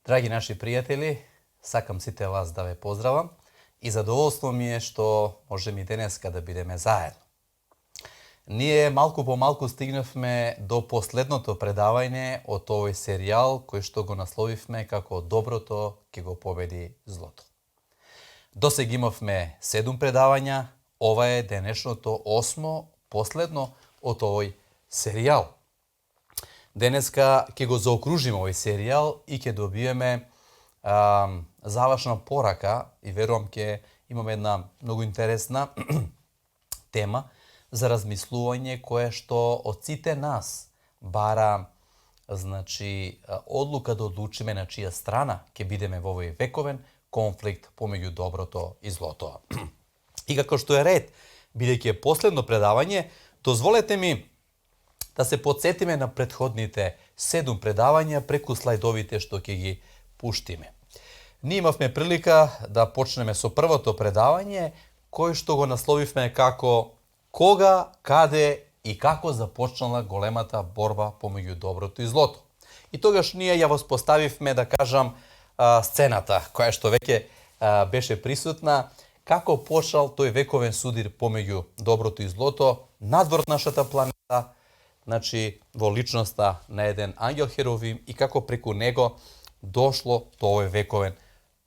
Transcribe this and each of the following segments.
Dragi naši prijatelji, sakam site vas da ve pozdravam i zadovoljstvo mi je što možemo i danes da бидеме заедно. Ние малку по малку стигнавме до последното предавање од овој серијал кој што го насловивме како Доброто ќе го победи злото. Досег имавме 7 предавања, ова е денешното 8, последно од овој серијал. Денеска ќе го заокружиме овој серијал и ќе добиеме завршна порака и верувам ќе имаме една многу интересна тема за размислување кое што од сите нас бара одлука да одлучиме на чија страна ќе бидеме во овој вековен конфликт помеѓу доброто и злото. И како што е ред, бидејќи е последно предавање, дозволете ми да се подсетиме на претходните 7 предавања преку слайдовите што ќе ги пуштиме. Ние имавме прилика да почнеме со првото предавање, кој што го насловивме како Кога, каде и како започнала големата борба помеѓу доброто и злото. И тогаш ние ја воспоставивме, да кажам, сцената, која што веќе беше присутна, како почнал тој вековен судир помеѓу доброто и злото надвор од нашата планета, во личноста на еден ангел Херовим и како преку него дошло до овој вековен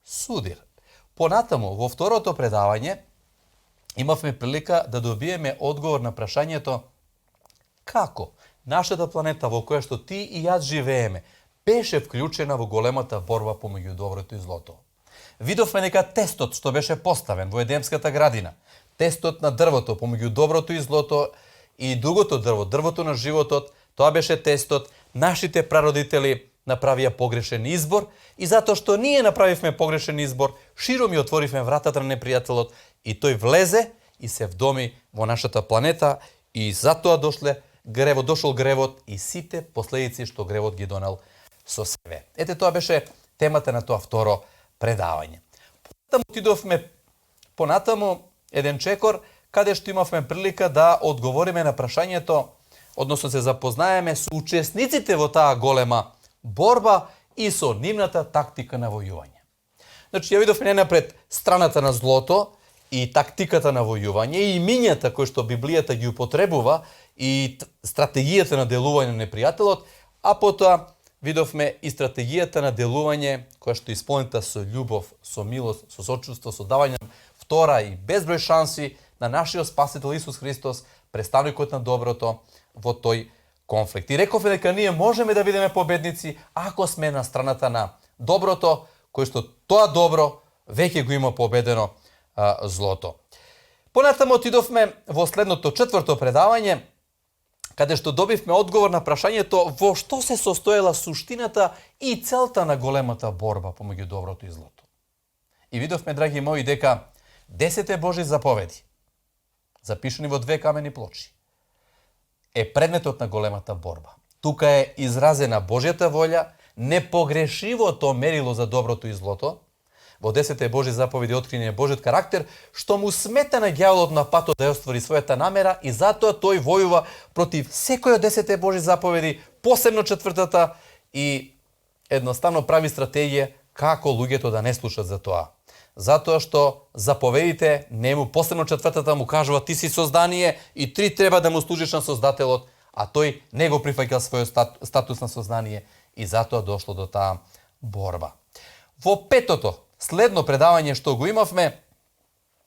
судир. Понатаму, во второто предавање, имавме прилика да добиеме одговор на прашањето како нашата планета во која што ти и јас живееме беше вклучена во големата борба помеѓу доброто и злото. Видовме дека тестот што беше поставен во Едемската градина, тестот на дрвото помеѓу доброто и злото и другото дрво, дрвото на животот, тоа беше тестот. Нашите прародители направија погрешен избор и затоа што ние направивме погрешен избор, широм ја отворивме вратата на непријателот и тој влезе и се вдоми во нашата планета и затоа дошол гревот и сите последици што гревот ги донел со себе. Ете, тоа беше темата на тоа второ предавање. Понатаму отидовме понатаму еден чекор каде што имавме прилика да одговориме на прашањето, односно се запознаеме со учесниците во таа голема борба и со нивната тактика на војување. Ја видовме најнапред страната на злото и тактиката на војување и имињата кои што Библијата ги употребува и стратегијата на делување на непријателот, а потоа видовме и стратегијата на делување која што е исполнета со љубов, со милост, со сочувство, со давање втора и безброј шанси на нашиот Спасител Исус Христос, представникот на доброто во тој конфликт. И рековме дека ние можеме да бидеме победници ако сме на страната на доброто, кој што тоа добро веќе го има победено злото. Понатаму отидовме во следното четврто предавање, каде што добивме одговор на прашањето во што се состоела суштината и целта на големата борба помеѓу доброто и злото. И видовме, драги мои, дека 10 Божи заповеди, запишани во 2 камени плочи, е предметот на големата борба. Тука е изразена Божјата волја, непогрешивото мерило за доброто и злото. Во 10 Божи заповеди открине Божиот карактер, што му смета на ѓаволот на патот да ја оствари својата намера и затоа тој војува против секој од 10 Божи заповеди, посебно четвртата, и едноставно прави стратегија како луѓето да не слушат за тоа. Затоа што заповедите нему, посебно четвртата, му кажува ти си создание и ти треба да му служиш на Создателот, а тој не го прифаќа својот статус на сознание и затоа дошло до таа борба. Во петото, следно предавање што го имавме,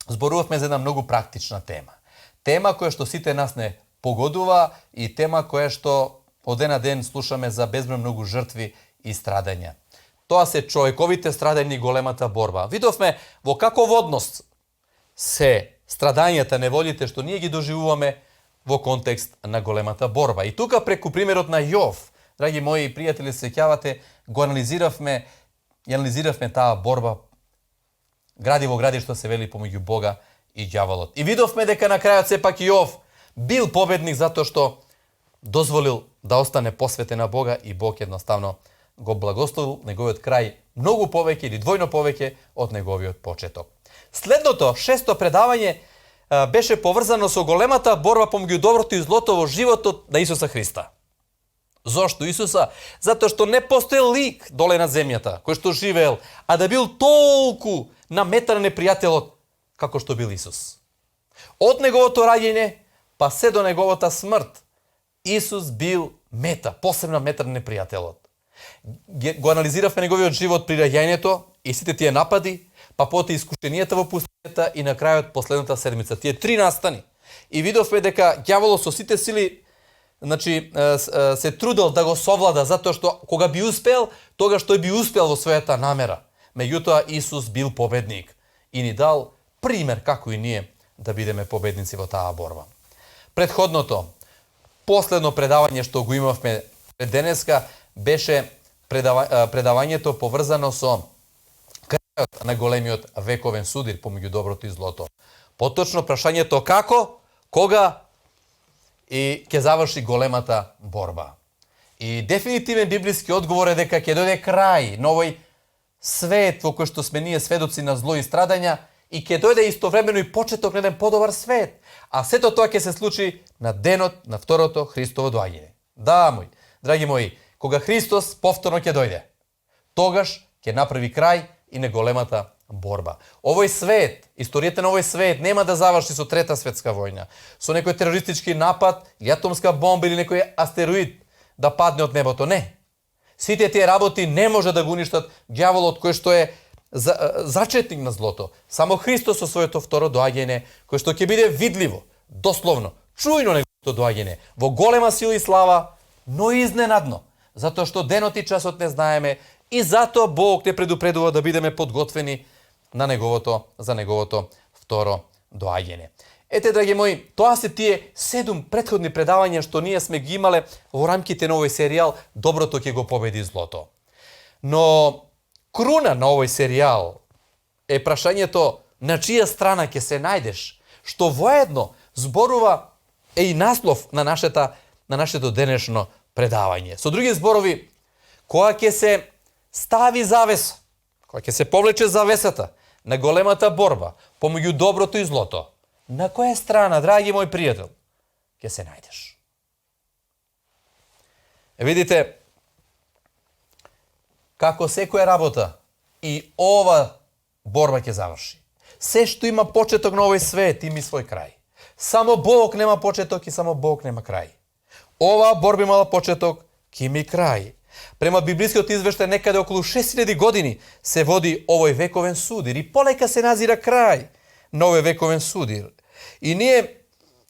зборувавме за една многу практична тема. Тема која што сите нас не погодува и тема која што од ден на ден слушаме за безброј многу жртви и страдања. Тоа се човековите страдања и големата борба. Видовме во каков однос се страдањата, неволите што ние ги доживуваме во контекст на големата борба. И тука преку примерот на Јов, драги мои пријатели, се сеќавате, го анализиравме и анализиравме таа борба, градиво гради што се вели помеѓу Бога и ѓаволот. И видовме дека на крајот сепак Јов бил победник затоа што дозволил да остане посветен на Бога и Бог едноставно го благословил неговиот крај многу повеќе или двојно повеќе од неговиот почеток. Следното, шесто предавање беше поврзано со големата борба помеѓу доброто и злото во животот на Исуса Христа. Зошто Исуса? Затоа што не постоел лик доле на земјата кој што живеел, а да бил толку наметан непријателот како што бил Исус. Од неговото раѓање па се до неговата смрт, Исус бил мета, посебна мета на непријателот. Го анализиравме неговиот живот при раѓањето и сите тие напади, па потоа искушенијата во пустината и на крајот последната седмица, тие 3 настани. И видовме дека ѓаволот со сите сили се трудел да го совлада, затоа што кога би успел, тогаш тој би успел во својата намера. Меѓутоа Исус бил победник и ни дал пример како и ние да бидеме победници во таа борба. Претходното, последно предавање што го имавме денеска беше предавањето поврзано со крајот на големиот вековен судир помеѓу доброто и злото. Поточно прашањето како, кога и ќе заврши големата борба. И дефинитивен библиски одговор е дека ќе дојде крај на овој свет во кој што сме ние сведоци на зло и страдања и ќе дојде истовремено и почеток на еден подобар свет. А сето тоа ќе се случи на денот на второто Христово доаѓање. Да, драги мои, кога Христос повторно ќе дојде, тогаш ќе направи крај и на големата борба. Овој свет, историјата на овој свет нема да заврши со Трета светска војна, со некој терористички напад, или атомска бомба или некој астероид да падне од небото. Не. Сите тие работи не може да го уништат ѓаволот кој што е зачетник на злото. Само Христос со своето второ доаѓање, кој што ќе биде видливо, дословно, чујно неговото доаѓање, во голема сила и слава, но изненадно, затоа што денот и часот не знаеме и затоа Бог не предупредува да бидеме подготвени за неговото второ доаѓање. Ете, драги мои, тоа се тие 7 претходни предавања што ние сме ги имале во рамките на овој серијал Доброто ќе го победи злото. Но круна на овој серијал е прашањето на чија страна ќе се најдеш, што воедно зборува е и наслов на нашето денешно предавање. Со други зборови, кога ќе се стави завеса, кога ќе се повлече завесата на големата борба помеѓу доброто и злото, на која страна, драги мој пријател, ќе се најдеш? Видите, како секоја работа и ова борба ќе заврши. Се што има почеток на овој свет има и свој крај. Само Бог нема почеток и само Бог нема крај. Оваа борба имала почеток, ќе има и крај. Према библискиот извештај некаде околу 6000 години се води овој вековен судир и полека се назира крај на овој вековен судир. И ние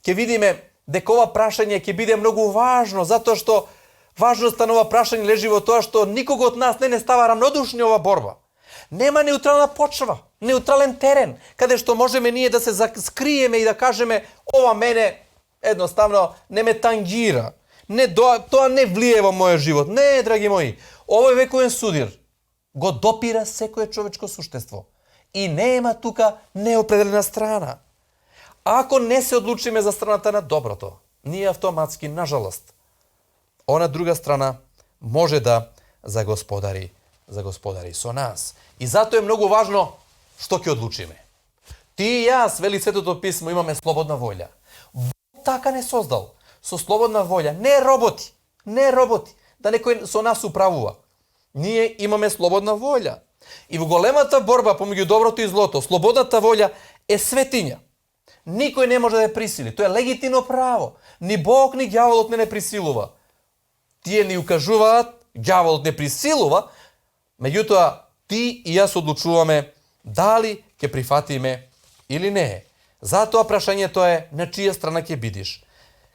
ќе видиме дека ова прашање ќе биде многу важно, затоа што важноста на ова прашање лежи во тоа што никого од нас не става равнодушни ова борба. Нема неутрална почва, неутрален терен, каде што можеме ние да се скриеме и да кажеме ова мене едноставно не ме тангира. Не, тоа не влие во мојот живот. Не, драги мои, овој вековен судир го допира секое човечко суштество. И нема тука неопределена страна. Ако не се одлучиме за страната на доброто, ние автоматски, нажалост, она друга страна може да загосподари со нас. И затоа е многу важно што ќе одлучиме. Ти и јас, вели Светото писмо, имаме слободна волја. Бог така не создал. Со слободна волја, не роботи, да некој со нас управува. Ние имаме слободна волја. И во големата борба помеѓу доброто и злото, слободната волја е светиња. Никој не може да ја присили. Тоа е легитимно право. Ни Бог, ни ѓаволот не присилува. Тие ни укажуваат, ѓаволот не присилува, меѓутоа ти и јас одлучуваме дали ќе прифатиме или не. Затоа прашањето е на чија страна ќе бидиш.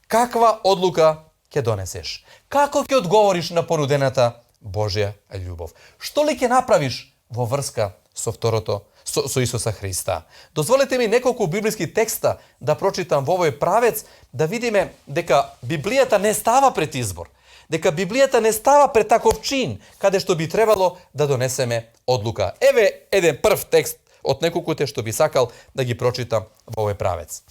Каква одлука ќе донесеш? Како ќе одговориш на понудената Божја љубов? Што ли ќе направиш во врска со со Исуса Христа? Дозволете ми неколку библиски текста да прочитам во овој правец, да видиме дека Библијата не става пред избор. дека Библијата не става пред таков чин, каде што би требало да донесеме одлука. Еве еден прв текст од неколкуте што би сакал да ги прочитам во овој правец.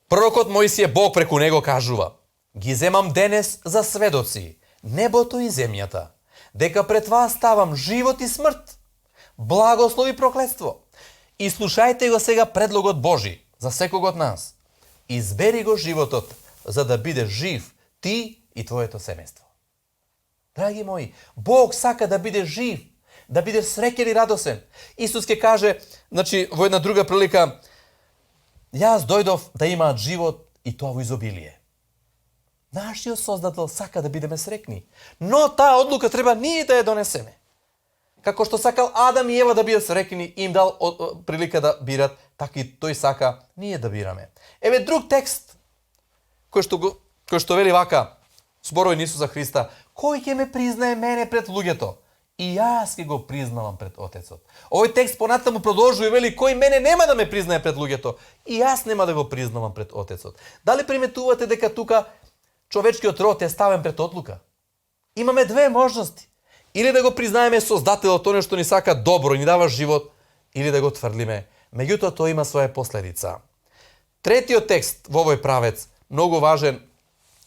Пророкот Моисије, Бог преку него кажува: ги земам денес за сведоци небото и земјата, дека пред вас ставам живот и смрт, благослов и проклетство. И слушајте го сега предлогот Божи за секог од нас. Избери го животот, за да бидеш жив ти и твоето семејство. Драги мои, Бог сака да бидеш жив, да бидеш среќен и радосен. Исус ќе каже, во една друга прилика: јас дојдов да имаат живот и тоа во изобилие. Нашиот Создател сака да бидеме срекни, но таа одлука треба ние да ја донесеме. Како што сакал Адам и Ева да бидат срекни, им дал прилика да бират, така и тој сака ние да бираме. Еве друг текст кој што вели вака, зборови на Исуса Христа: кој ќе ме признае мене пред луѓето, и јас ќе го признавам пред Отецот. Овој текст понатаму продолжува и вели: кој мене нема да ме признае пред луѓето, и јас нема да го признавам пред Отецот. Дали приметувате дека тука човечкиот род е ставен пред одлука? Имаме две можности. Или да го признаеме Создателот, оно што ни сака добро и ни дава живот, или да го тврдиме. Меѓутоа, тоа има своја последица. Третиот текст во овој правец, многу важен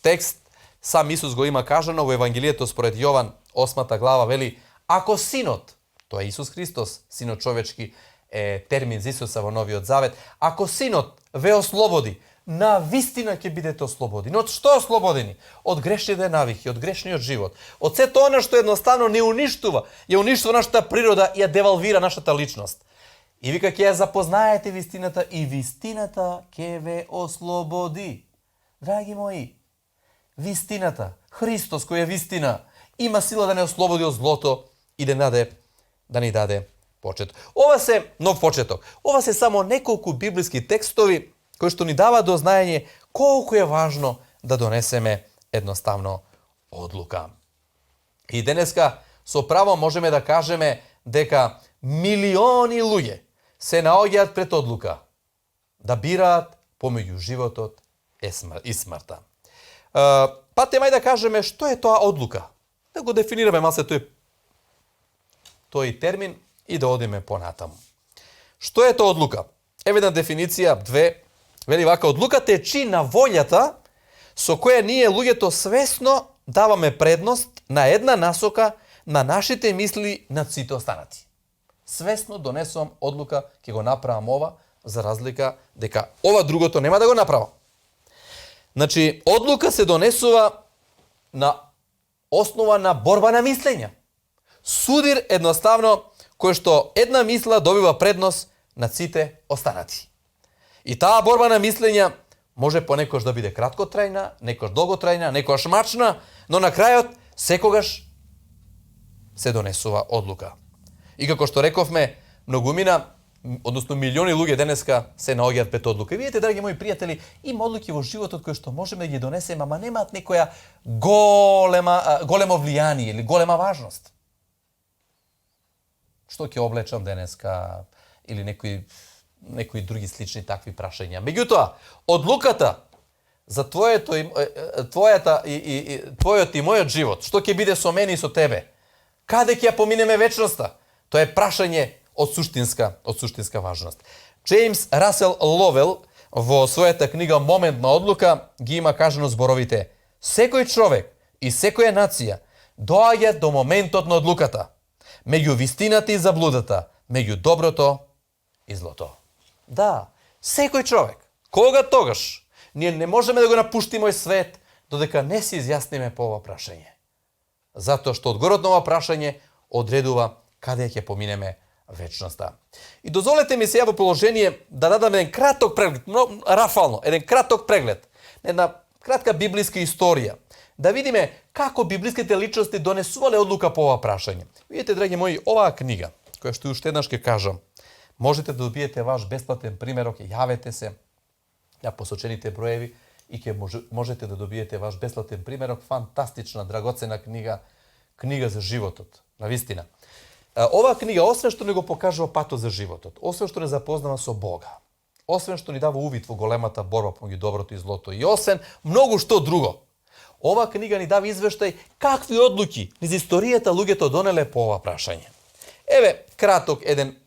текст, сам Исус го има кажано во Евангелието според Јован, 8 глава, вели: ако Синот, тоа е Исус Христос, Синот човечки е термин за Исуса во Новиот Завет, ако Синот ве ослободи, на вистина ќе бидете ослободени. Од што ослободени? Од грешните навики, од грешниот живот. Од сето она што едноставно не уништува, ја уништува нашата природа и ја девалвира нашата личност. И вика: ќе ја запознаете вистината и вистината ќе ве ослободи. Драги мои, вистината, Христос кој е вистина, има сила да не ослободи од злото и да ни даде почет. Ова се нов почеток. Ова се само неколку библиски текстови кои што ни дава до знаење колку е важно да донесеме едноставно одлука. И денеска со право можеме да кажеме дека милиони луѓе се наоѓаат пред одлука да бираат помеѓу животот и смртта. Па тема да кажеме што е тоа одлука. Да го дефинираме малце тој термин и да одиме понатаму. Што е тоа одлука? Еве една дефиниција, две. Вели вака: одлуката е чин на волјата со која ние луѓето свесно даваме предност на една насока на нашите мисли над сите останати. Свесно донесувам одлука, ќе го направам ова, за разлика дека ова другото нема да го направам. Значи, одлука се донесува на основа на борба на мислења. Судир едноставно кој што една мисла добива предност над сите останати. И таа борба на мислења може понекогаш да биде краткотрајна, некогаш долготрајна, некогаш мачна, но на крајот секогаш се донесува одлука. И како што рековме, многумина, односно милиони луѓе денеска се наоѓаат пред одлука. И видите, драги мои пријатели, има одлуки во животот кои што можеме да ги донесеме, ама немаат некоја големо влијание или голема важност. Што ќе облечам денеска или некои други слични такви прашања. Меѓутоа, одлуката за твојот и мојот живот, што ќе биде со мене и со тебе, каде ќе ја поминеме вечноста, тоа е прашање од суштинска важност. Джеймс Расел Ловел во својата книга Момент на одлука ги има кажано зборовите: секој човек и секоја нација доаѓа до моментот на одлуката, меѓу вистината и заблудата, меѓу доброто и злото. Да, секој човек, кога тогаш, ние не можеме да го напуштиме овој свет додека не се изјасниме по ова прашање. Затоа што одговорот на ова прашање одредува каде ќе поминеме вечноста. И дозволете ми сега во положение да дадам еден краток преглед, рафално, еден краток преглед, една кратка библиска историја, да видиме како библиските личности донесувале одлука по ова прашање. Видите, драги мои, оваа книга, која што уште еднаш ќе кажам, можете да добиете ваш бесплатен примерок, јавете се на посочените броеви и ќе можете да добиете ваш бесплатен примерок, фантастична, драгоцена книга за животот, на вистина. Оваа книга, освен што не го покажува патот за животот, освен што не запознава со Бога, освен што ни дава увид во големата борба помеѓу доброто и злото, и освен многу што друго, ова книга ни дава извештај какви одлуки низ историјата луѓето донеле по ова прашање. Еве, краток еден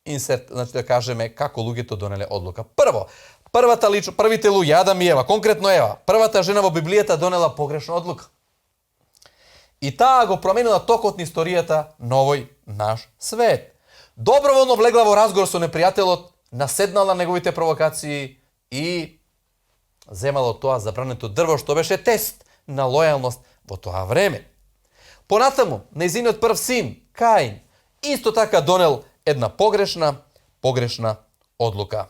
инсерт, значи да кажеме како луѓето донеле одлука. Прво, првите луѓе, Адам и Ева, конкретно Ева, првата жена во Библијата донела погрешна одлука. И таа го променила токот на историјата на овој наш свет. Доброволно влегла во разговор со непријателот, наседнала неговите провокации и земало тоа забрането дрво, што беше тест на лојалност во тоа време. Понатаму, нејзиниот прв син, Каин, исто така донел една погрешна одлука.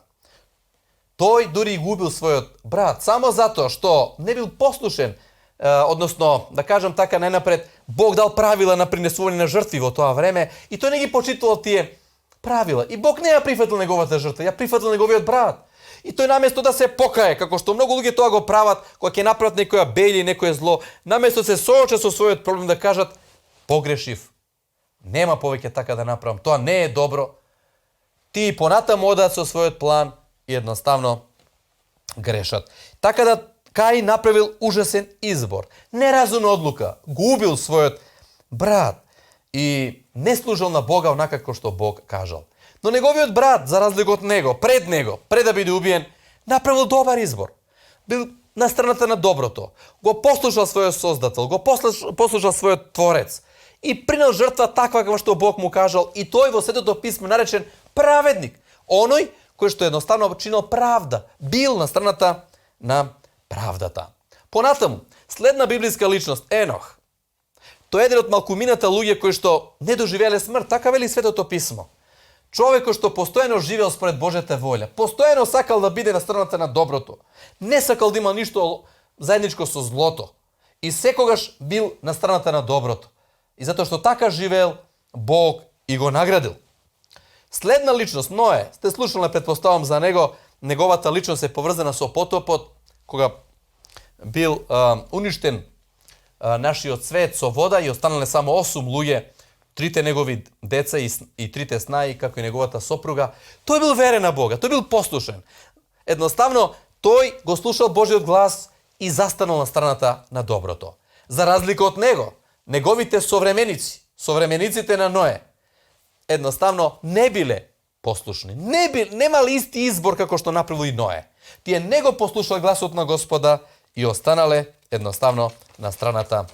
Тој дури и губил својот брат, само затоа што не бил послушен, односно, да кажам така најнапред, Бог дал правила на принесување на жртви во тоа време и тој не ги почитувал тие правила. И Бог не ја прифатил неговата жртва, ја прифатил неговиот брат. И тој наместо да се покае, како што многу луѓе тоа го прават, кога ќе направат некоја бејле, некое зло, наместо се соочат со својот проблем да кажат погрешив. Нема повеќе така да направам, тоа не е добро. Ти понатаму одат со својот план и едноставно грешат. Така да Каин направил ужасен избор, неразумна одлука, губил својот брат и не служил на Бога онака како што Бог кажал. Но неговиот брат, за разлика од него, пред да биде убиен, направил добар избор. Бил на страната на доброто. Го послушал својот Создател, го послушал својот Творец и принел жртва таква како што Бог му кажал, и тој во Светото писмо наречен праведник. Оној кој што едноставно чинил правда, бил на страната на правдата. Понатаму, следна библиска личност, Енох. Тој е еден од малкумината луѓе кои што не доживеале смрт, така вели Светото писмо. Човек кој што постојано живеел според Божјата волја, постојано сакал да биде на страната на доброто, не сакал да има ништо заедничко со злото и секогаш бил на страната на доброто. И затоа што така живеел, Бог и го наградил. Следна личност, Ное, сте слушале, предпоставам за него, неговата личност е поврзана со потопот, кога бил уништен нашиот свет со вода и останале само 8 луѓе, 3 негови деца и 3 снаи, како и неговата сопруга. Тој бил верен на Бога, тој бил послушен. Едноставно, тој го слушал Божиот глас и застанал на страната на доброто. За разлика од него, неговите современиците на Ное, едноставно не биле послушни. Немале исти избор како што направил и Ное. Тие не го послушале гласот на Господа и останале едноставно на страната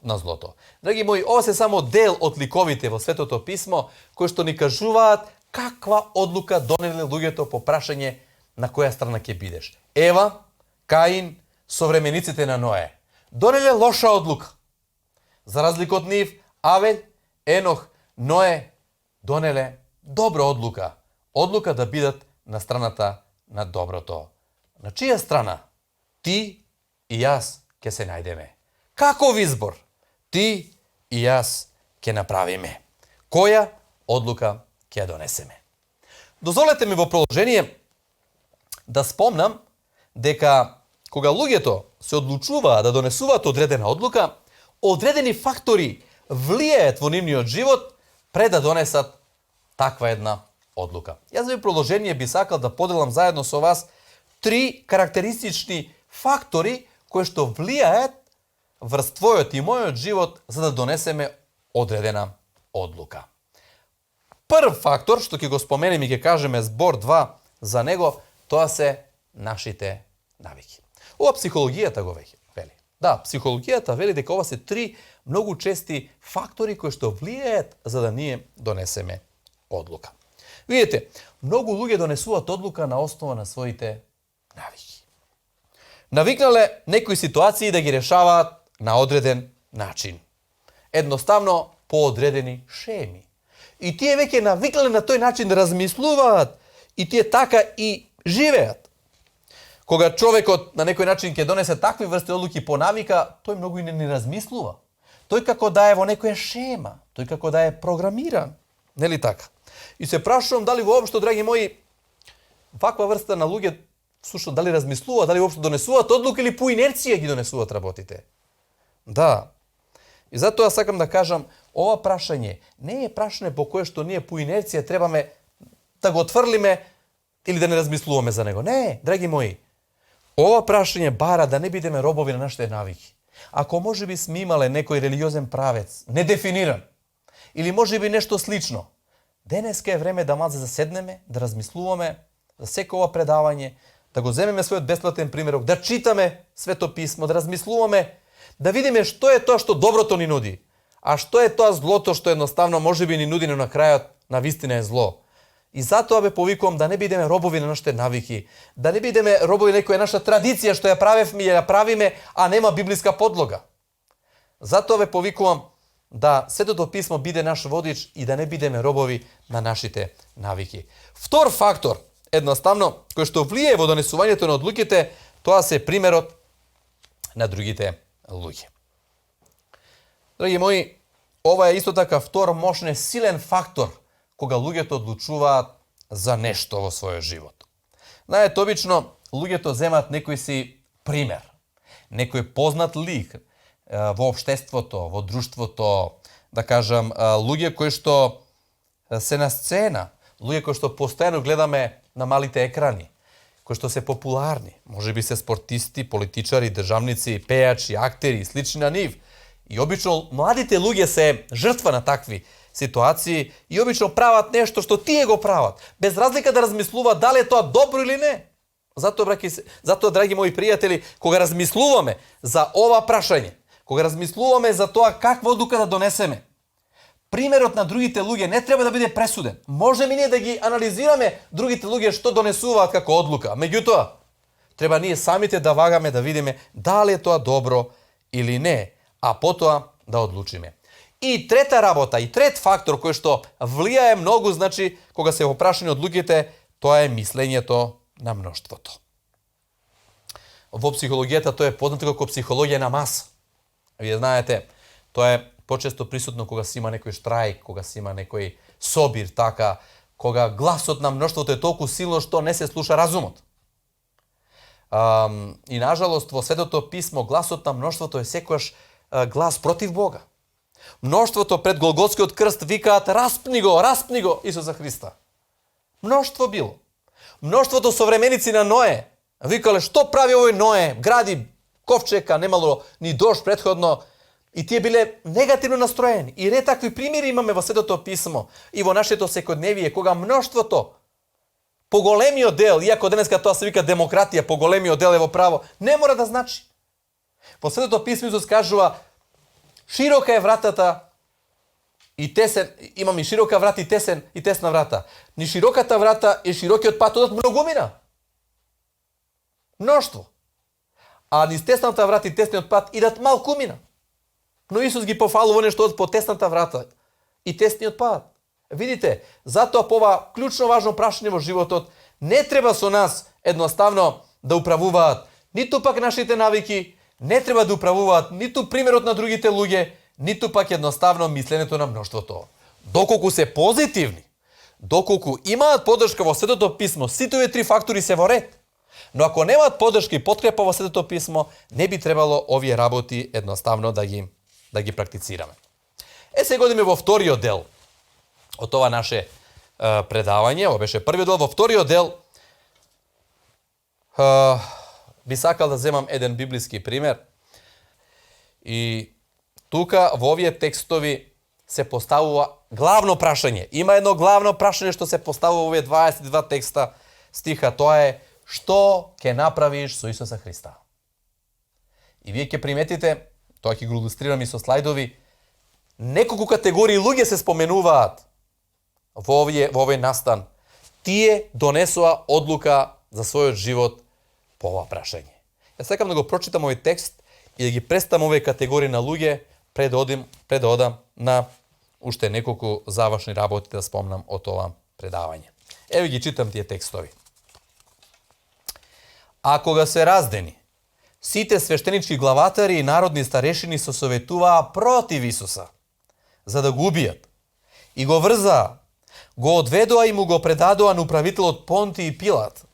на злото. Драги мои, ова се само дел од ликовите во Светото писмо кои што ни кажуваат каква одлука донеле луѓето по прашање на која страна ќе бидеш. Ева, Каин, современиците на Ное донеле лоша одлука. За разлика од нив, Авел, Енох, Ное донеле добра одлука. Одлука да бидат на страната на доброто. На чија страна ти и јас ќе се најдеме? Каков избор ти и јас ќе направиме? Која одлука ќе донесеме? Дозволете ми во продолжение да спомнам дека кога луѓето се одлучуваат да донесуваат одредена одлука, одредени фактори влијаат во нивниот живот пред да донесат таква една одлука. Јас во продолжение би сакал да поделам заедно со вас 3 карактеристични фактори кои што влијаат врз твојот и мојот живот за да донесеме одредена одлука. Прв фактор, што ќе го споменем и ќе кажеме збор 2 за него, тоа се нашите навики. Ова психологијата го вели. Да, психологијата вели дека ова се 3 многу чести фактори кои што влијаат за да ние донесеме одлука. Видите, многу луѓе донесуваат одлука на основа на своите навики. Навикнале некои ситуации да ги решаваат на одреден начин. Едноставно по одредени шеми. И тие веќе навикнале на тој начин да размислуваат и тие така и живеат. Кога човекот на некој начин ќе донесе такви врсти одлуки по навика, тој многу и не размислува. Тој како да е во некоја шема, тој како да е програмиран. Нели така? И се прашувам дали воопшто, драги мои, ваква врста на луѓе слушат дали размислуваат, дали воопшто донесуваат одлуки или по инерција ги донесуваат работите. Да. И затоа сакам да кажам, ова прашање не е прашање по кое што ние по инерција требаме да го отврлиме или да не размислуваме за него. Не, драги мои. Ова прашање бара да не бидеме робови на нашите навики. Ако може би сме имале некој религиозен правец, недефиниран, или може би нешто слично, денеска е време да малце заседнеме, да размислуваме за секој ова предавање, да го земеме својот бесплатен примерок, да читаме Свето писмо, да размислуваме, да видиме што е тоа што доброто ни нуди, а што е тоа злото што едноставно може би ни нуди, но на крајот на вистина е зло. И затоа ве повикувам да не бидеме робови на нашите навики, да не бидеме робови на некоја наша традиција што ја правевме и ја правиме, а нема библиска подлога. Затоа ве повикувам да Светото писмо биде наш водич и да не бидеме робови на нашите навики. Втор фактор, едноставно, кој што влијае во донесувањето на одлуките, тоа се примерот на другите луѓе. Драги мои, ова е исто така втор мощен силен фактор кога луѓето одлучуваат за нешто во својот живот. Знаете, обично луѓето земат некој си пример, некој познат лик во општеството, во друштвото, да кажам, луѓе кои што се на сцена, луѓе кои што постојано гледаме на малите екрани, кои што се популарни, може би се спортисти, политичари, државници, пејачи, актери и слични на нив. И обично младите луѓе се жртва на такви ситуации и обично прават нешто што тие го прават, без разлика да размислуваат дали е тоа добро или не. Затоа, драги мои пријатели, кога размислуваме за ова прашање, кога размислуваме за тоа каква одлука да донесеме, примерот на другите луѓе не треба да биде пресуден. Можеме ние да ги анализираме другите луѓе што донесуваат како одлука. Меѓутоа, треба ние самите да вагаме да видиме дали е тоа добро или не, а потоа да одлучиме. И трета работа, и трет фактор кој што влијае многу, значи, кога се во прашање одлуките, тоа е мислењето на мноштвото. Во психологијата тоа е познато како психологија на маса. Вие знаете, тоа е почесто присутно кога се има некој штрајк, кога се има некој собир, така, кога гласот на мноштвото е толку силно што не се слуша разумот. И нажалост во Светото писмо гласот на мноштвото е секогаш глас против Бога. Мноштвото пред Голготскиот крст викаат распни го Исуса Христа. Мноштво било. Мноштвото современици на Ное викале што прави овој Ное, гради ковчега, немало ни дожд претходно, и тие биле негативно настроени. И ред такви примери имаме во Светото писмо и во нашето секојдневие, кога мноштвото по големиот дел, иако денеска тоа се вика демократија, по големиот дел е во право, не мора да значи. Во Светото писмо Исус кажува широка е вратата и тесен, имам и широка врата и тесна врата. Ни широката врата и широкиот пат одат многумина. Мноштво. А низ тесната врата и тесниот пат идат малкумина. Но Исус ги пофалува нешто од по тесната врата и тесниот пат. Видите, затоа по ова клучно важно прашање во животот не треба со нас едноставно да управуваат ниту пак нашите навики, не треба да управуваат ниту примерот на другите луѓе, ниту пак едноставно мисленето на мноштвото. Доколку се позитивни, доколку имаат поддршка во Светото писмо, сите овие три фактори се во ред. Но ако немаат поддршка и подкрепа во Светото писмо, не би требало овие работи едноставно да ги практицираме. Сега одиме во вториот дел од ова наше предавање. Ова беше првиот дел. Во вториот дел би сакал да земам еден библиски пример. И тука во овие текстови се поставува главно прашање. Има едно главно прашање што се поставува во овие 22 текста стиха. Тоа е што ќе направиш со Исуса Христа? И вие ќе приметите, тоа ќе го илустрирам и со слайдови, неколку категории луѓе се споменуваат во овој настан. Тие донесоа одлука за својот живот по ова прашање. Јас сакам да го прочитам овој текст и да ги представам овие категории на луѓе пред да одам на уште неколку завршни работи да спомнам од ова предавање. Еве ги читам тие текстови. А кога се раздени, сите свештенички главатари и народни старешини се советуваа против Исуса, за да го убијат. И го врзаа, го одведоа и му го предадоа на управителот Понти и Пилат.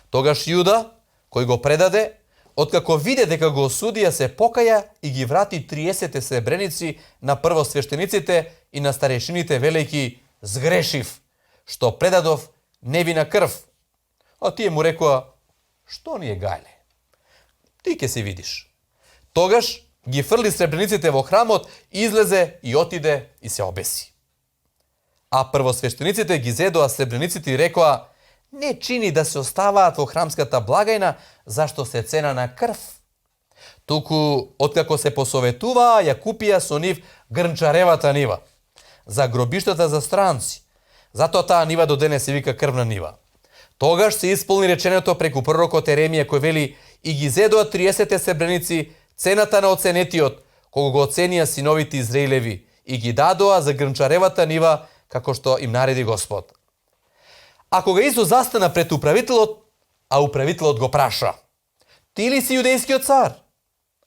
Тогаш Јуда, кој го предаде, откако виде дека го осудија, се покаја и ги врати 30 сребреници на првосвештениците и на старешините, велејќи: сгрешив, што предадов невина крв. А тие му рекоа: што ни е гајле? Ти ќе се видиш. Тогаш ги фрли сребрениците во храмот, излезе и отиде и се обеси. А првосвештениците ги зедоа сребрениците и рекоа: не чини да се оставаат во храмската благајна, зашто се цена на крв. Туку, откако се посоветуваа, ја купија со нив грнчаревата нива, за гробиштата за странци. Затоа таа нива до денес се вика крвна нива. Тогаш се исполни реченото преку пророкот Еремија, кој вели: и ги зедоа 30 сребреници, цената на оценетиот, кога го оценија синовите Израилеви, и ги дадоа за грнчаревата нива, како што им нареди Господ. А кога Исус застана пред управителот, а управителот го праша: ти ли си јудејскиот цар?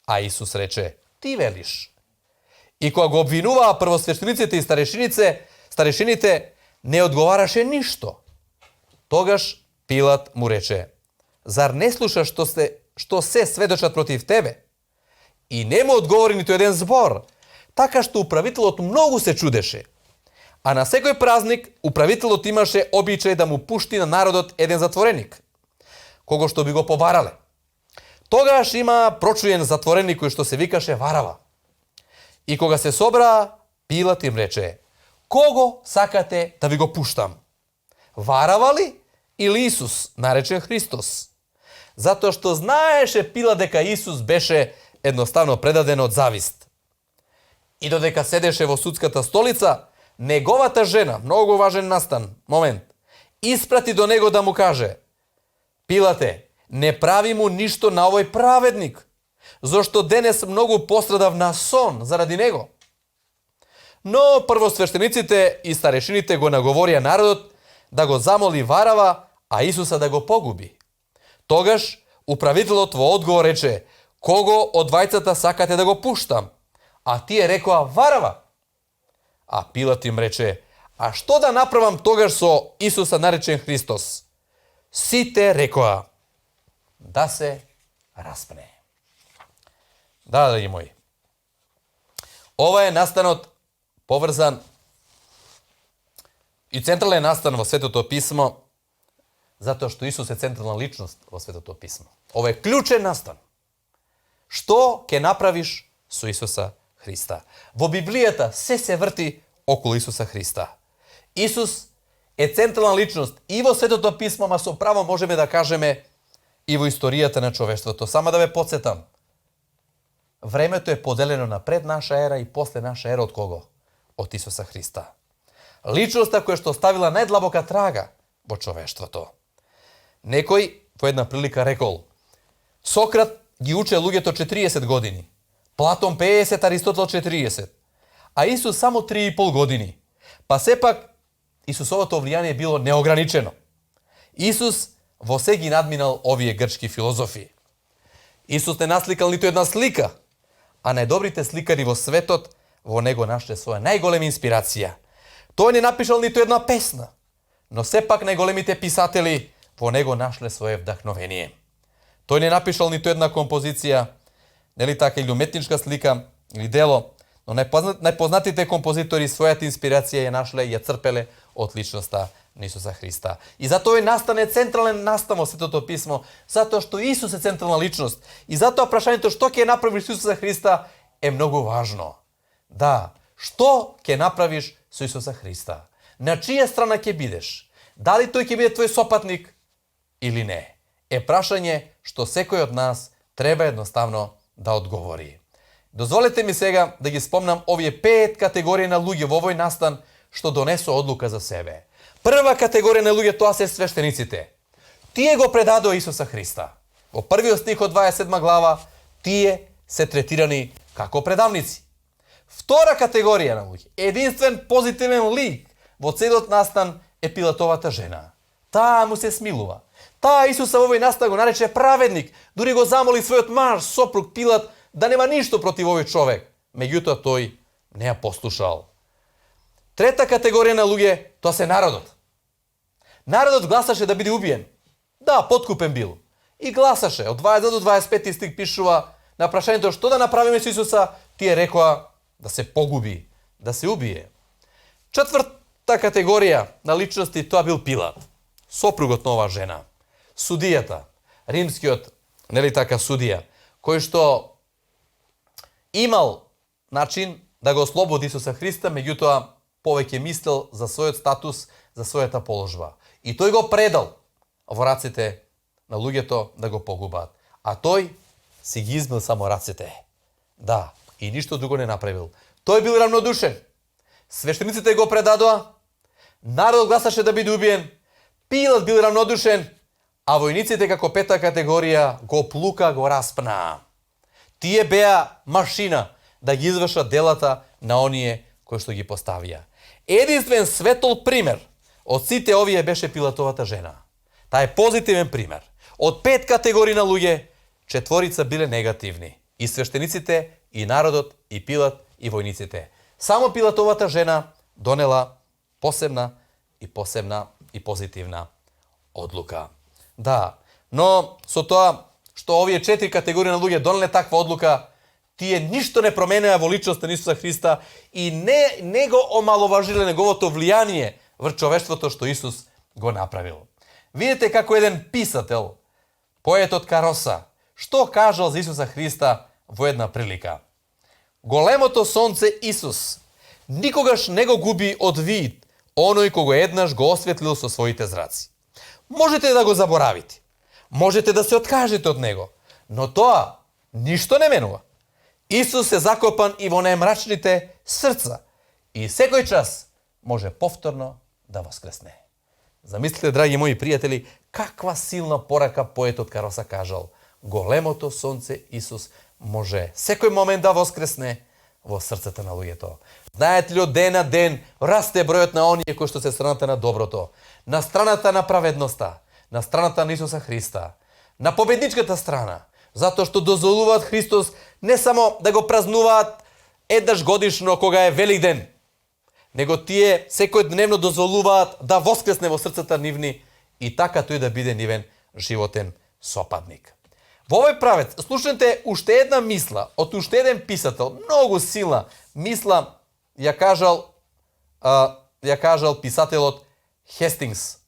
А Исус рече: ти велиш. И кога го обвинуваа првосвештениците и старешините, не одговараше ништо. Тогаш Пилат му рече: зар не слушаш што се сведочат против тебе? И не му одговори ниту еден збор, така што управителот многу се чудеше. А на секој празник управителот имаше обичај да му пушти на народот еден затвореник, кого што би го побарале. Тогаш има прочуен затвореник кој што се викаше Варава. И кога се собраа, Пилат им рече: кого сакате да ви го пуштам? Варава ли или Исус, наречен Христос? Затоа што знаеше Пилат дека Исус беше едноставно предаден од завист. И додека седеше во судската столица, неговата жена, многу важен момент, испрати до него да му каже: Пилате, не прави му ништо на овој праведник, зашто денес многу пострадав на сон заради него. Но првосвештениците и старешините го наговорија народот да го замоли Варава, а Исуса да го погуби. Тогаш управителот во одговор рече: кого од двајцата сакате да го пуштам? А тие рекоа: Варава. А Пилат им рече: а што да направам тогаш со Исуса наречен Христос? Сите рекоа: да се распне. Да, драги мои. Ова е настанот поврзан и централен настан во Светото Писмо, затоа што Исус е централна личност во Светото Писмо. Ова е клучен настан. Што ќе направиш со Исуса Христа? Во Библијата се врти околу Исуса Христа. Исус е централна личност и во Светото Писмо, ма со право можеме да кажеме и во историјата на човештвото. Само да ве подсетам. Времето е поделено на пред наша ера и после наша ера од кого? Од Исуса Христа. Личноста која што оставила најдлабока трага во човештвото. Некој во една прилика рекол: Сократ ги уче луѓето 40 години, Платон 50, Аристотел 40, а Исус само 3,5 години. Па сепак Исусовото влијание било неограничено. Исус во се ги надминал овие грчки филозофи. Исус не насликал ниту една слика, а најдобрите сликари во светот во него нашле своја најголема инспирација. Тој не напишал ниту една песна, но сепак најголемите писатели во него нашле свое вдахновение. Тој не напишал ниту една композиција, нели така, или уметничка слика, или дело, но најпознатите композитори својата инспирација ја нашле и ја црпеле од личноста на Исуса Христа. И затоа настане централен настан во Светото Писмо, затоа што Исус е централна личност. И затоа прашањето што ќе направиш со Исуса Христа е многу важно. Да, што ќе направиш со Исуса Христа? На чија страна ќе бидеш? Дали тој ќе биде твој сопатник или не? Е прашање што секој од нас треба едноставно да одговори. Дозволете ми сега да ги спомнам овие 5 категории на луѓе во овој настан што донесо одлука за себе. Прва категорија на луѓе тоа се свештениците. Тие го предадоа Исуса Христа. Во првиот стих од 27 глава, тие се третирани како предавници. Втора категорија на луѓе, единствен позитивен лик во целиот настан е Пилатовата жена. Таа му се смилува. Таа Исуса во овој настан го нарече праведник, дури го замоли својот маж, сопруг Пилат, да нема ништо против овој човек. Меѓутоа тој не ја послушал. Трета категорија на луѓе, тоа се народот. Народот гласаше да биде убиен. Да, подкупен бил. И гласаше. Од 20 до 25 стих пишува на прашањето што да направиме со Исуса, тие рекоа да се погуби, да се убие. Четврта категорија на личности, тоа бил Пилат. Сопругот на оваа жена. Судијата, римскиот, нели така, судија, кој што имал начин да го ослободи Исуса Христа, меѓутоа повеќе мислел за својот статус, за својата положба. И тој го предал во раците на луѓето да го погубат. А тој си ги измил само рацете. Да, и ништо друго не направил. Тој бил равнодушен. Свештениците го предадоа, народ гласаше да биде убиен, Пилат бил равнодушен, а војниците како пета категорија го плука, го распна. Тие беа машина да ги извршат делата на оние кои што ги поставија. Единствен светол пример од сите овие беше Пилатовата жена. Таа е позитивен пример. Од 5 категории на луѓе, 4 биле негативни. И свештениците, и народот, и Пилат, и војниците. Само Пилатовата жена донела посебна и позитивна одлука. Да, но со тоа што овие 4 категории на луѓе донеле таква одлука, тие ништо не променеа во личноста на Исуса Христа и не го омаловажиле неговото влијание врз човештвото што Исус го направил. Видете како еден писател, поетот Кароса, што кажал за Исуса Христа во една прилика. Големото сонце Исус никогаш не го губи од вид оној кого еднаш го осветлил со своите зраци. Можете да го заборавите, можете да се откажете од него, но тоа ништо не менува. Исус е закопан и во најмрачните срца и секој час може повторно да воскресне. Замислите, драги мои пријатели, каква силна порака поетот Кароса кажал. Големото сонце Исус може секој момент да воскресне во срцата на луѓето. Знаете ли, од ден на ден расте бројот на оние кои што се страната на доброто, на страната на праведноста, на страната на Исуса Христа, на победничката страна, затоа што дозволуваат Христос не само да го празнуваат еднаш годишно кога е Великден, него тие секојдневно дозволуваат да воскресне во срцата нивни и така тој да биде нивен животен сопатник. Во овој правец, слушнете уште една мисла од уште еден писател, многу силна мисла ја кажал писателот Хестингс.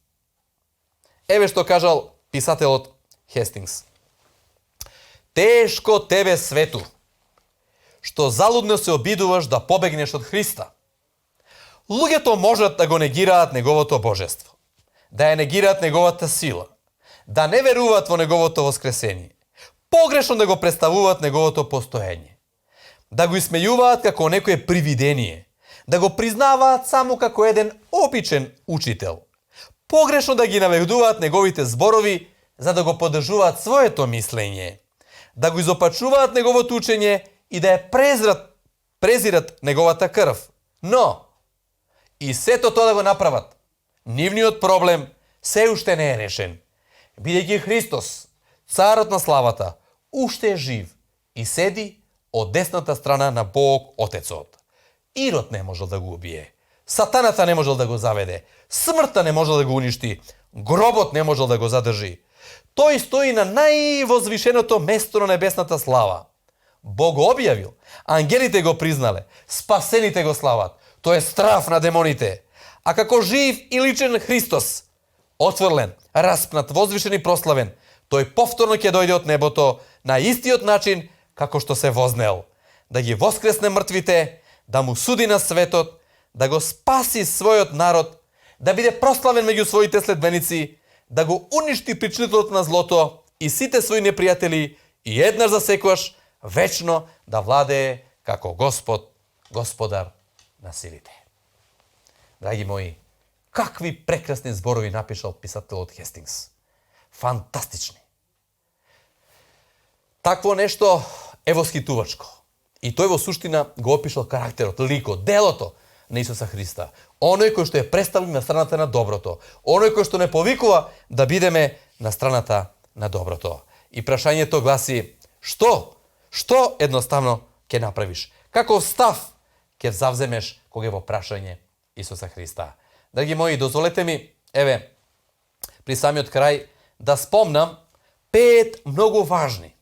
Еве што кажал писателот Хестингс. Тешко тебе свету, што залудно се обидуваш да побегнеш од Христа. Луѓето можат да го негираат неговото божество, да ја негираат неговата сила, да не веруваат во неговото воскресение, погрешно да го представуваат неговото постоење, да го исмејуваат како некое привидение, да го признаваат само како еден обичен учител, погрешно да ги наведуваат неговите зборови за да го поддржуваат своето мислење, да го изопачуваат неговото учење и да ја презират неговата крв. Но и сето тоа да го направат, нивниот проблем се уште не е решен, бидејќи Христос, царот на славата, уште е жив и седи од десната страна на Бог Отецот. Ирод не можел да го убие, сатаната не можел да го заведе, смртта не можел да го уништи, гробот не можел да го задржи. Тој стои на највозвишеното место на небесната слава. Бог го објавил, ангелите го признале, спасените го слават. Тој е страф на демоните. А како жив и личен Христос, отврлен, распнат, возвишен и прославен, тој повторно ќе дојде од небото на истиот начин како што се вознел. Да ги воскресне мртвите, да му суди на светот, да го спаси својот народ, да биде прославен меѓу своите следбеници, да го уништи причинителот на злото и сите своји непријатели и еднаш за секојаш вечно да владее како Господ, Господар на силите. Драги мои, какви прекрасни зборови напишал писателот Хестингс. Фантастични. Такво нешто е восхитувачко. И тој во суштина го опишал карактерот, ликот, делото на Исуса Христа. Оној кој што е представлен на страната на доброто. Оној кој што не повикува да бидеме на страната на доброто. И прашањето гласи, Што едноставно ќе направиш? Каков став ќе завземеш кога е во прашање Исуса Христа? Драги мои, дозволете ми, еве, при самиот крај, да спомнам 5 многу важни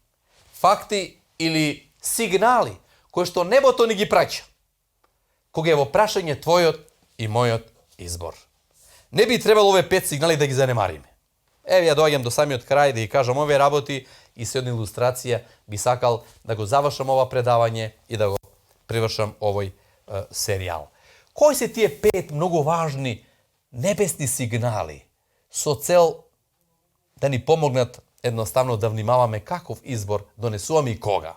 факти или сигнали кои што небото ни ги праќа кога е во прашање твојот и мојот избор. Не би требало овие 5 сигнали да ги занемариме. Еве, ја доаѓам до самиот крај да ги кажам овие работи, и со една илустрација би сакал да го завршам ова предавање и да го привршам овој серијал. Кои се тие 5 многу важни небесни сигнали со цел да ни помогнат едноставно да внимаваме каков избор донесуваме и кога?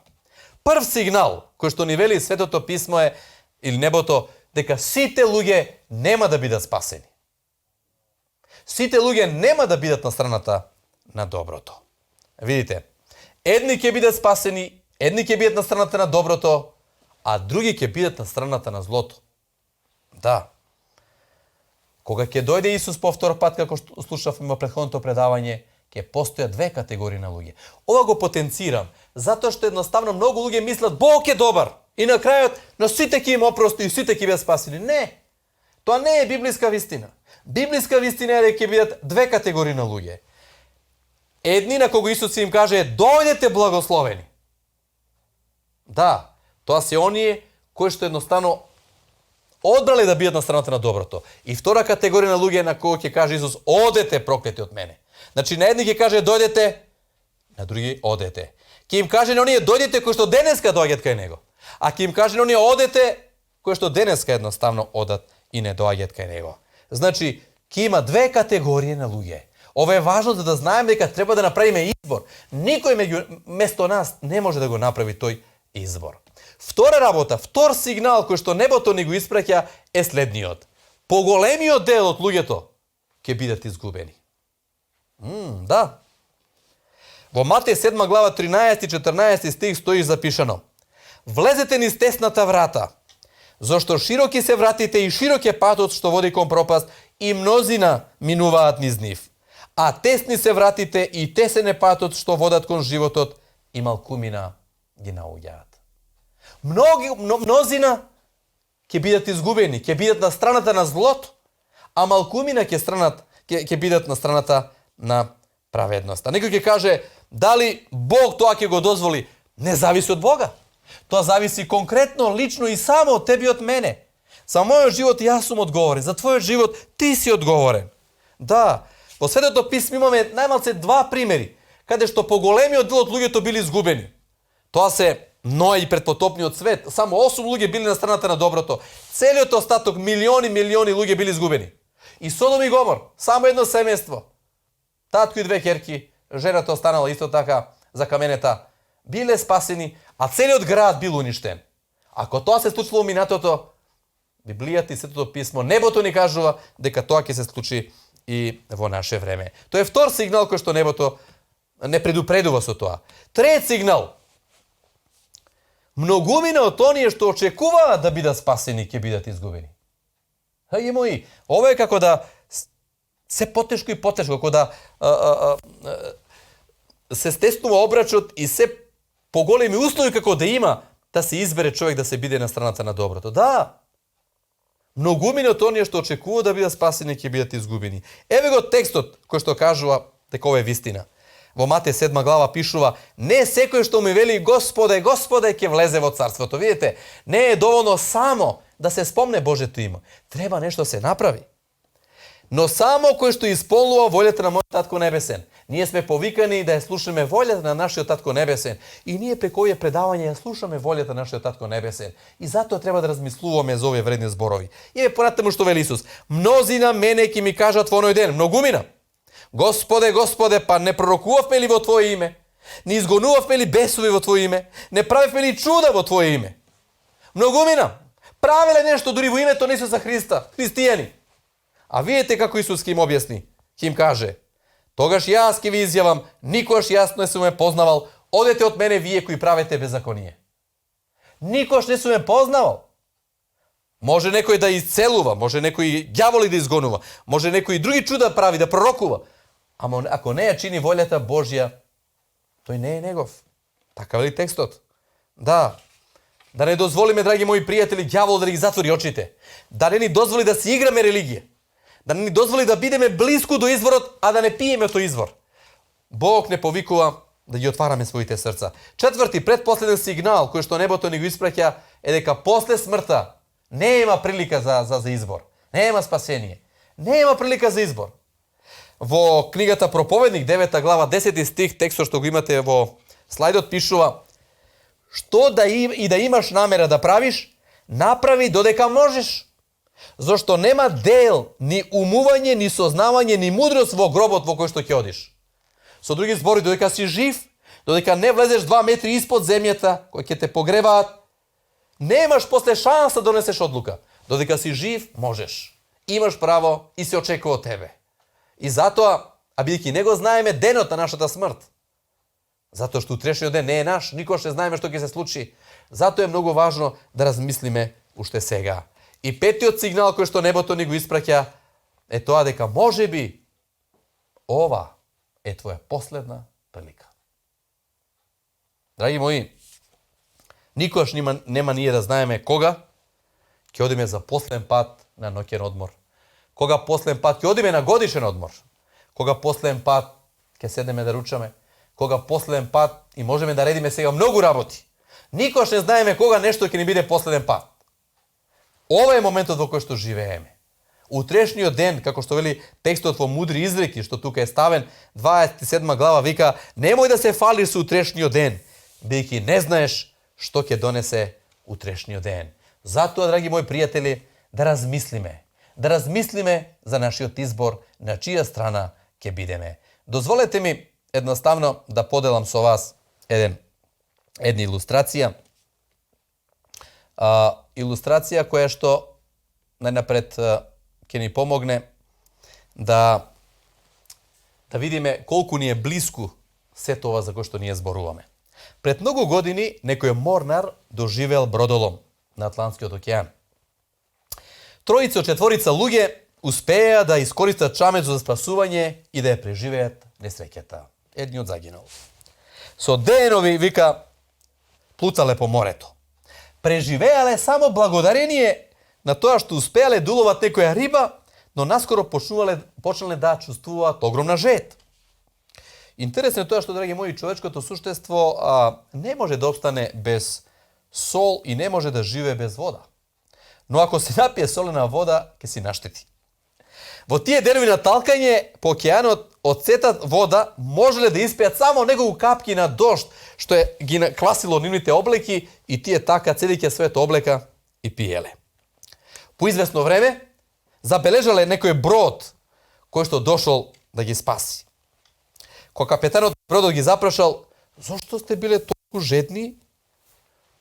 Прв сигнал кој што ни вели Светото писмо е, или небото, дека сите луѓе нема да бидат спасени. Сите луѓе нема да бидат на страната на доброто. Видите, едни ќе бидат спасени, едни ќе бидат на страната на доброто, а други ќе бидат на страната на злото. Да. Кога ќе дојде Исус по втор пат, како што слушавме во претходното предавање, ќе постојат две категории на луѓе. Ова го потенцирам, затоа што едноставно многу луѓе мислат Бог е добар и на крајот на сите ќе им опрости и сите ќе бидат спасени. Не. Тоа не е библиска вистина. Библиска вистина е дека ќе бидат две категории на луѓе. Едни на кого Исус им каже дојдете благословени. Да, тоа се оние кои што едноставно одбрале да бидат на страната на доброто. И втора категорија на луѓе на кого ќе каже Исус одете проклети од мене. Значи на едни ќе каже дојдете, на други одете. Ќе им каже на оние дојдете кои што денеска доаѓаат кај него. А ќе им каже на оние одете кои што денеска едноставно одат и не доаѓаат кај него. Значи, ќе има две категории на луѓе. Ова е важно за да знаеме дека треба да направиме избор. Никој место нас не може да го направи тој избор. Втора работа, втор сигнал кој што небото ни го испраќа е следниот. Поголемиот дел од луѓето ќе бидат изгубени. Да. Во Матеј 7 глава 13 и 14 стих стои запишано: влезете низ тесната врата, зашто широки се вратите и широк е патот што води кон пропаст и мнозина минуваат низ нив. А тесни се вратите и тесен е патот што водат кон животот и малкумина ги наоѓаат. Мнозина ќе бидат изгубени, ќе бидат на страната на злото, а малкумина ќе бидат на страната на праведноста. Некој ќе каже, дали Бог тоа ќе го дозволи? Не зависи од Бога. Тоа зависи конкретно, лично и само од тебе и од мене. За мојот живот јас сум одговорен, за твојот живот ти си одговорен. Да, во Светото писмо имаме најмалце два примери, каде што поголемиот дел од луѓето били изгубени. Тоа се Ној и предпотопниот свет. Само 8 луѓе били на страната на доброто. Целиот остаток, милиони луѓе били изгубени. И Содом и Гомор, само едно семејство. Татко и две ќерки, жената останала исто така за каменета, биле спасени, а целиот град бил уништен. Ако тоа се случило во минатото, Библијата и Светото писмо, небото ни кажува дека тоа ќе се случи и во наше време. Тоа е втор сигнал кој што небото не предупредува со тоа. Трет сигнал. Многумина од оние што очекуваат да бидат спасени ќе бидат изгубени. Хајде мои, ова е како да се потешко и потешко, како да се стеснува обрачот и се поголеми услови како да има да се избере човек да се биде на страната на доброто. Да, многумина од оние што очекуваат да бидат спасени ќе бидат изгубени. Еве го текстот кој што кажува дека ова е вистина. Во Матеј 7 глава пишува: не секој што ми вели Господе, Господе, ќе влезе во царството. Видите, не е доволно само да се спомне Божјето име. Треба нешто се направи. Но само кој што исполнува волјата на мојот Татко Небесен. Ние сме повикани да ја слушаме волјата на нашиот Татко Небесен. И ние преку овие предавања ја слушаме волјата на нашиот Татко Небесен. И затоа треба да размислуваме за овие вредни зборови. И е понатаму што вели Исус: мнозина мене ќе ми кажат во оној ден, многумина: Господе, Господе, па не пророкувавме ли во Твое име? Не изгонувавме ли бесови во Твое име? Не правевме ли чуда во Твое име? Многумина правеле нешто дури во името на Исуса Христа, христијани. А видите како Исус ќе им објасни. Ќе им каже: тогаш јас ќе ви изјавам, никогаш јас не сум ме познавал, одете од мене вие кои правите беззаконие. Никогаш не сум ме познавал. Може некој да исцелува, може некој ѓаволи да изгонува, може некој други чуда прави, да пророкува. Ама ако не ја чини волјата Божја, тој не е негов. Така вели текстот. Да. Да не дозволиме, драги мои пријатели, ѓавол да ги затвори очите. Да не ни дозволи да си играме религија. Да не ни дозволи да бидеме блиску до изворот, а да не пиеме тој извор. Бог не повикува да ги отвараме своите срца. Четврти, предпоследен сигнал кој што небото ни го испраќа е дека после смртта не има прилика за избор. Не има спасение. Не има прилика за избор. во книгата Проповедник, 9 глава, 10 стих, текстот што го имате во слайдот, пишува: што да и да имаш намера да правиш, направи додека можеш. Зашто нема дел, ни умување, ни сознавање, ни мудрост во гробот во кој што ќе одиш. Со други збори, додека си жив, додека не влезеш 2 метри испод земјата, кој ќе те погреваат, немаш после шанса да донесеш одлука. Додека си жив, можеш. Имаш право и се очекува од тебе. И затоа, а бидејќи не го знаеме денот на нашата смрт, затоа што утрешниот ден не е наш, никош не знаеме што ќе се случи, затоа е многу важно да размислиме уште сега. И петиот сигнал кој што небото ни го испраќа е тоа дека можеби ова е твоја последна прилика. Драги мои, никош нема ние да знаеме кога ќе одиме за последен пат на ноќен одмор. Кога последен пат ќе одиме на годишен одмор. Кога последен пат ќе седнеме да ручаме. Кога последен пат и можеме да редиме сега многу работи. Никош не знаеме кога нешто ќе ни биде последен пат. Ова е моментот во кој што живееме. Утрешниот ден, како што вели текстот во Мудри изреки, што тука е ставен, 27 глава, вика: немој да се фалиш со утрешниот ден, бидејќи не знаеш што ќе донесе утрешниот ден. Затоа, драги мои пријатели, да размислиме за нашиот избор, на чија страна ќе бидеме. Дозволете ми едноставно да поделам со вас една илустрација. Илустрација која што најнапред ќе ни помогне да видиме колку ни е блиску сето ова за кој што ние зборуваме. Пред многу години некој морнар доживеел бродолом на Атлантскиот океан. Тројца од четворица луѓе успеа да искористат чамецот за спасување и да ја преживеат несреќата. Едниот загинал. Со денови, вика, плуцале по морето. Преживеале само благодарение на тоа што успеале да уловат некоја риба, но наскоро почнале да чувствуваат огромна жед. Интересно е тоа што, драги мои, човечкото суштество не може да обстане без сол и не може да живее без вода. Но ако се напие солена вода, ќе си наштети. Во тие денови на талкање по океанот од сета вода можеле да испијат само неколку капки на дожд, што ги класило нивните облеки, и тие така цедејќи своето облека и пиеле. По известно време забележале некој брод кој што дошол да ги спаси. Кога капетанот бродот ги запрашал: зошто сте биле толку жедни?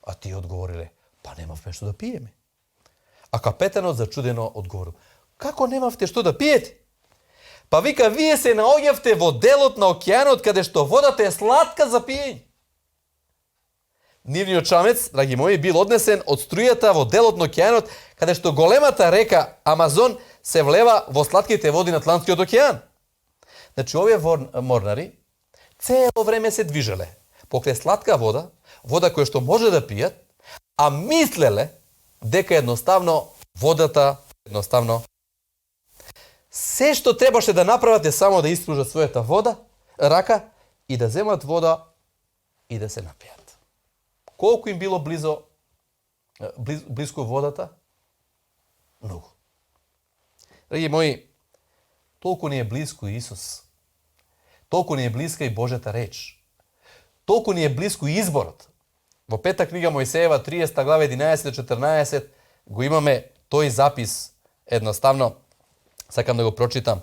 А тие одговориле: па немавме што да пиеме. А капетанот зачудено одговорил: како немавте што да пиете? Па вика, вие се наоѓавте во делот на океанот каде што водата е сладка за пиење. Нивниот чамец, драги мои, бил однесен од струјата во делот на океанот каде што големата река Амазон се влева во сладките води на Атлантскиот океан. Значи, овие морнари цело време се движеле покрај сладка вода, вода која што може да пијат, а мислеле дека едноставно водата се што требаше да направат е само да испружат својата рака и да земат вода и да се напијат. Колку им било близко водата? Многу. Драги мои, толку ни е близко Исус. Толку ни е блиска и Божјата реч. Толку ни е близко и изборот. Во пета книга Мојсеева, 30 глава 11-14, го имаме тој запис. Едноставно, сакам да го прочитам.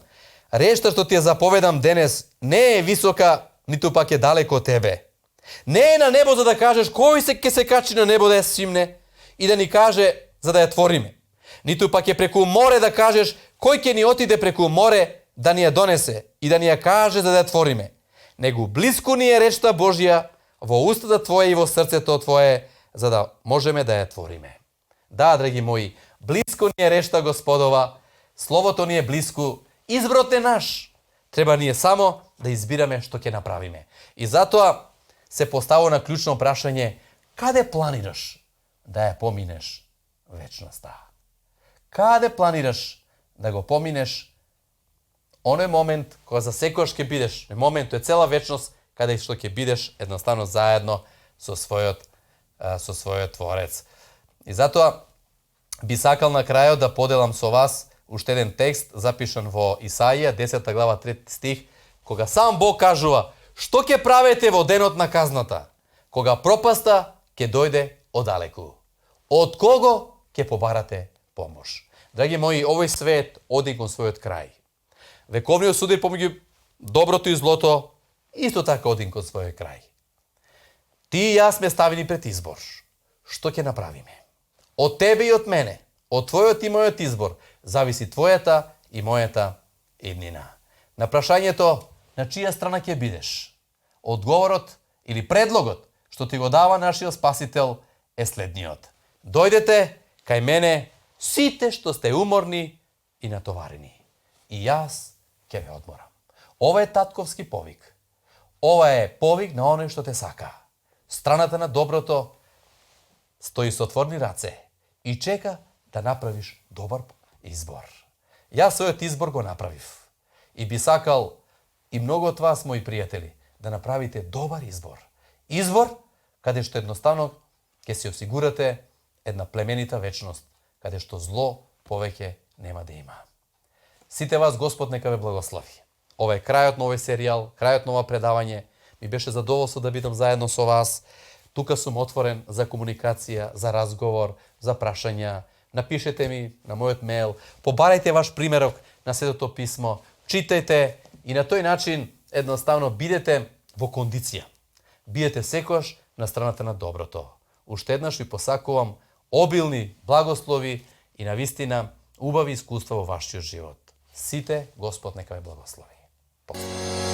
Речта што ти ја заповедам денес не е висока, ниту пак е далеко од тебе. Не е на небо за да кажеш кој ќе се качи на небо да ја симне и да ни каже за да ја твориме. Ниту пак е преку море да кажеш кој ќе ни отиде преку море да ни ја донесе и да ни ја каже за да ја твориме. Него блиску ни е речта Божја во устата твоја и во срцето твое, за да можеме да ја твориме. Да, драги мои, блиску ни е речта Господова, словото ни е блиску, изборот е наш. Треба ние само да избираме што ќе направиме. И затоа се поставува на клучно прашање: каде планираш да ја поминеш вечноста? Каде планираш да го поминеш оној момент кога за секојаш ќе бидеш, моментот е цела вечност каде што ќе бидеш едноставно заедно со својот Творец. И затоа би сакал на крајот да поделам со вас уште еден текст запишан во Исаија, 10 глава, 3 стих, кога сам Бог кажува: "Што ќе правите во денот на казната, кога пропаста ќе дојде одалеку? Од кого ќе побарате помош?" Драги мои, овој свет оди кон својот крај. Вековниот судир помеѓу доброто и злото исто така оди кон својот крај. Ти и јас сме ставени пред избор. Што ќе направиме? Од тебе и од мене, од твојот и мојот избор, зависи твојата и мојата иднина. На прашањето на чија страна ќе бидеш, одговорот или предлогот што ти го дава нашиот Спасител е следниот: дојдете кај мене сите што сте уморни и натоварени, и јас ќе ве одморам. Ова е татковски повик. Ова е повик на оној што те сака. Страната на доброто стои со отворени раце и чека да направиш добар избор. Јас својот избор го направив. И би сакал и многу од вас, мои пријатели, да направите добар избор. Избор каде што едноставно ќе се осигурате една племенита вечност, каде што зло повеќе нема да има. Сите вас Господ нека ве благослови. Ова е крајот на овој серијал, крајот на ова предавање. Ми беше задоволство да бидам заедно со вас. Тука сум отворен за комуникација, за разговор, за прашања. Напишете ми на мојот мејл, побарајте ваш примерок на Светото писмо, читајте и на тој начин едноставно бидете во кондиција. Бидете секојаш на страната на доброто. Уште еднаш ви посакувам обилни благослови и навистина убави искуства во вашиот живот. Сите Господ нека ве благослови. Поздрав!